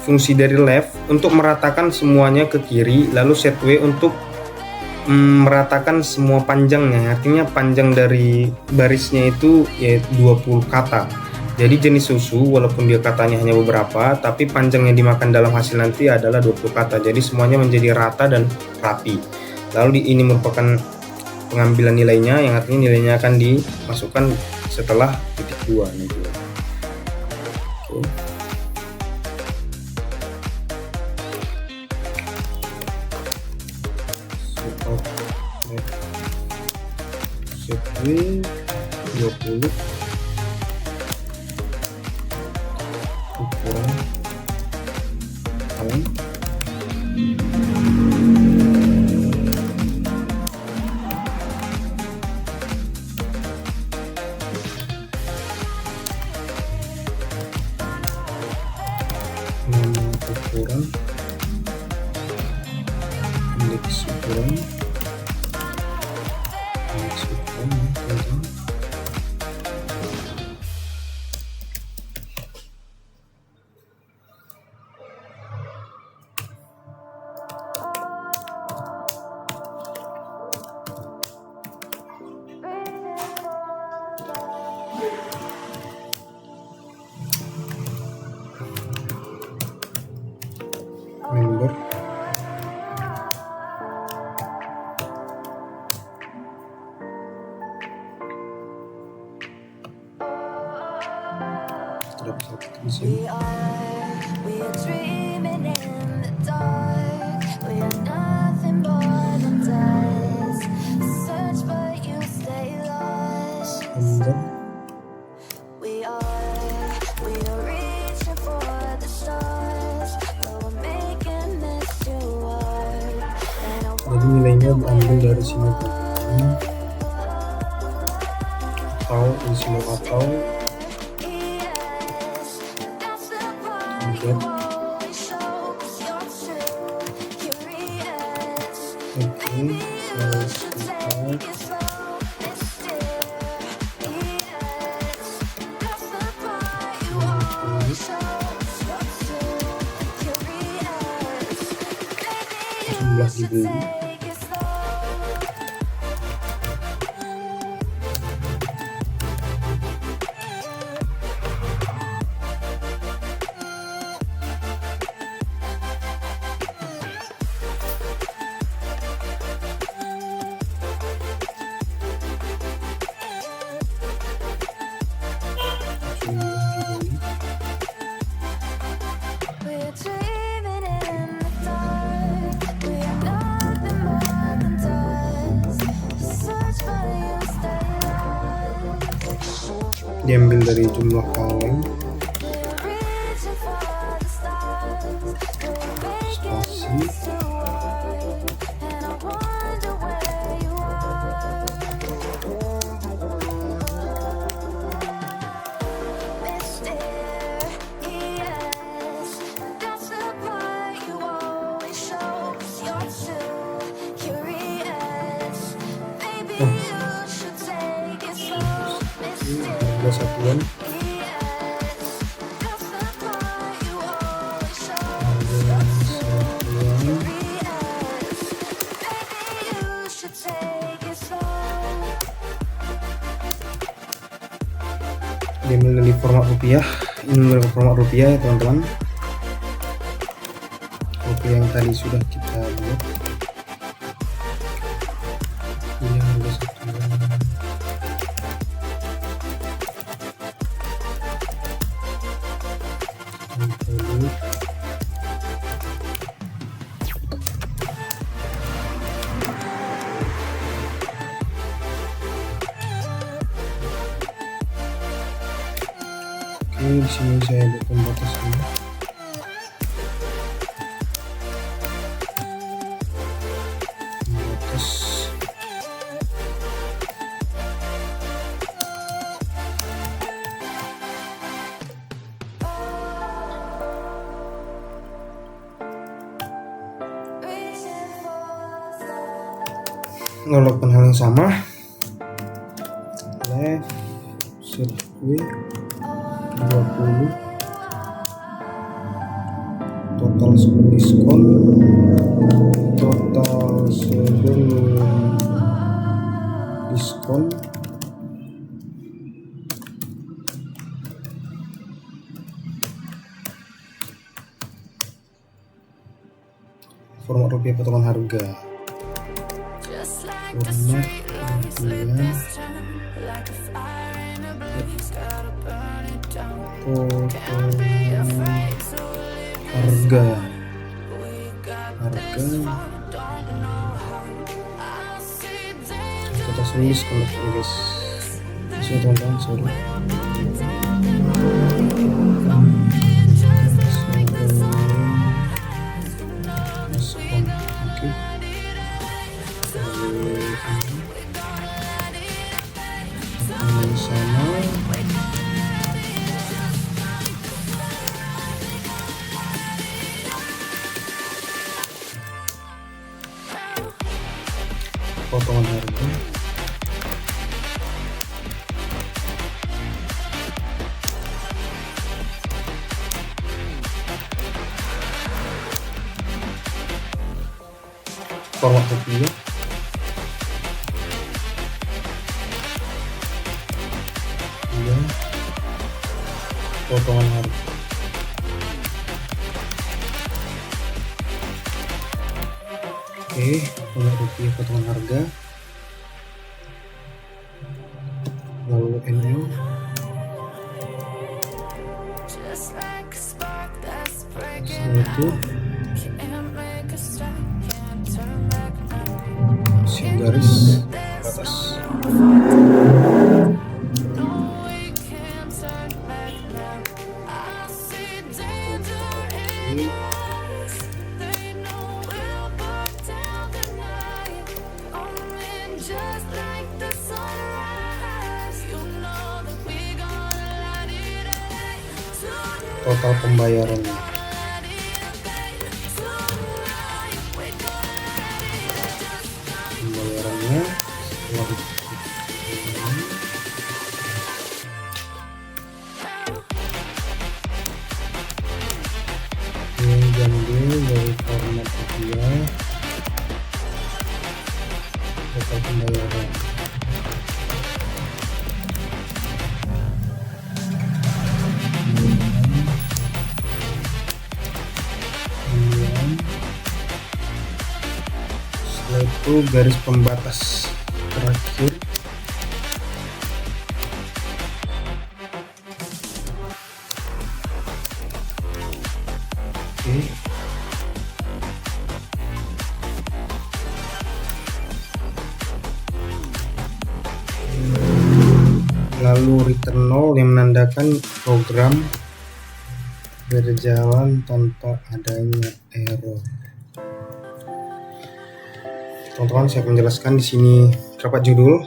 fungsi dari left untuk meratakan semuanya ke kiri, lalu set W untuk meratakan semua panjangnya, artinya panjang dari barisnya itu ya 20 kata. Jadi jenis susu walaupun dia katanya hanya beberapa, tapi panjang yang dimakan dalam hasil nanti adalah 20 kata. Jadi semuanya menjadi rata dan rapi. Lalu ini merupakan pengambilan nilainya, yang artinya nilainya akan dimasukkan setelah titik 2 nanti. Oke. Set W 20 ukuran tahun. Ukuran indeks ukuran sudah bisa pakai di sini. Jadi nilainya diambil dari sini atau di sini atau get jumlah dibeli. Diambil dari jumlah kaleng, spasi, satuan, diambil dari format rupiah. Ini dari format rupiah ya teman-teman, rupiah yang tadi sudah kita buat. Ini harga satuan. Oke, di sini saya buat pembatasan. Pembatas. Melakukan hal yang sama. Left circuit 20 total sebelum diskon, total sebelum diskon, format rupiah potongan harga, format rupiah harga kita tulis kalau guys bisa teman-teman, sorry. Oke. Di sana potongan harga, format rupiah, potongan harga. Oke, format rupiah potongan harga, lalu ML, itu si garis batas. Total pembayarannya setelah ini diambil dari format rupiah, total pembayaran setelah itu garis pembatas terakhir. Oke. Lalu return 0 yang menandakan program berjalan tanpa adanya error. Teman-teman, saya menjelaskan di sini terdapat judul,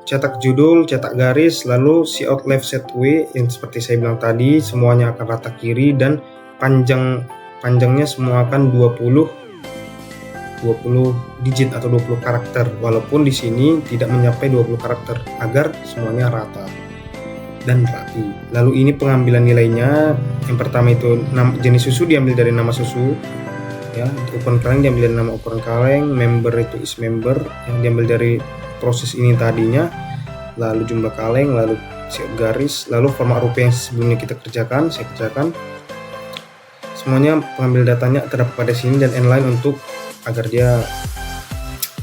cetak judul, cetak garis, lalu see out left set way yang seperti saya bilang tadi, semuanya akan rata kiri dan panjangnya semua akan 20 digit atau 20 karakter, walaupun di sini tidak mencapai 20 karakter agar semuanya rata dan rapi. Lalu ini pengambilan nilainya, yang pertama itu jenis susu diambil dari nama susu ya, ukuran kaleng diambil dari nama ukuran kaleng, member itu is member yang diambil dari proses ini tadinya, lalu jumlah kaleng, lalu siap garis, lalu format rupiah yang sebelumnya kita kerjakan, saya kerjakan semuanya. Pengambil datanya terdapat pada sini dan inline untuk agar dia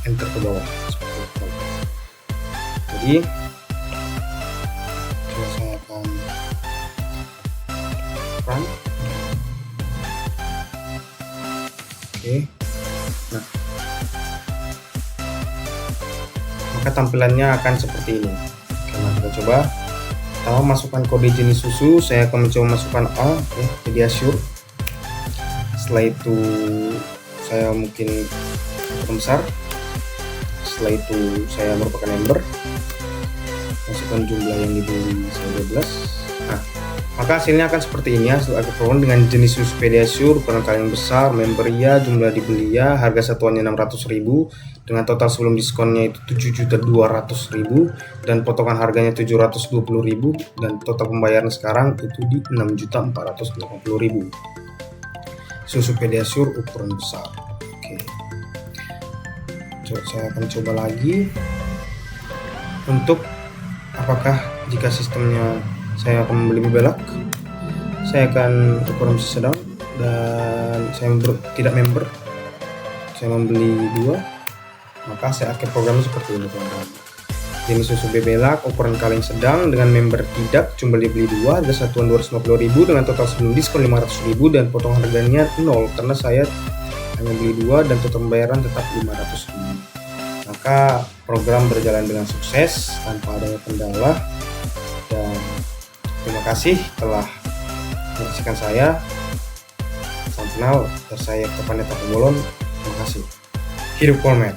enter ke bawah seperti itu. Jadi saya akan run. Oke. Nah, maka tampilannya akan seperti ini. Karena kita coba pertama masukkan kode jenis susu, saya akan mencoba masukkan A ya, Pediasure. Setelah itu saya mungkin besar. Setelah itu saya merupakan member, masukkan jumlah yang dibeli saya 12. Nah, maka hasilnya akan seperti ini ya, setelah program dengan jenis susu Pediasure, ukuran kaleng besar, member ya, jumlah dibeli ya, harga satuannya 600.000 dengan total sebelum diskonnya itu 7.200.000 dan potongan harganya 720.000 dan total pembayaran sekarang itu di 6.480.000. Susu Pediasure ukuran besar. Oke. Saya akan coba lagi untuk apakah jika sistemnya saya akan membeli belak, saya akan ukuran sedang dan saya tidak member, saya membeli 2, maka saya akhir programnya seperti ini teman-teman. Jenis susu bebelak ukuran kaleng sedang dengan member tidak, jumlah dibeli 2, harga satuan 250.000 dengan total sebelum diskon 500.000 dan potongan harganya 0 karena saya hanya beli 2 dan total pembayaran tetap 500.000. Maka program berjalan dengan sukses tanpa adanya kendala dan terima kasih telah menyaksikan saya. Salam kenal, saya Yefta Panetta Pembolon. Terima kasih. Hidup Polmed.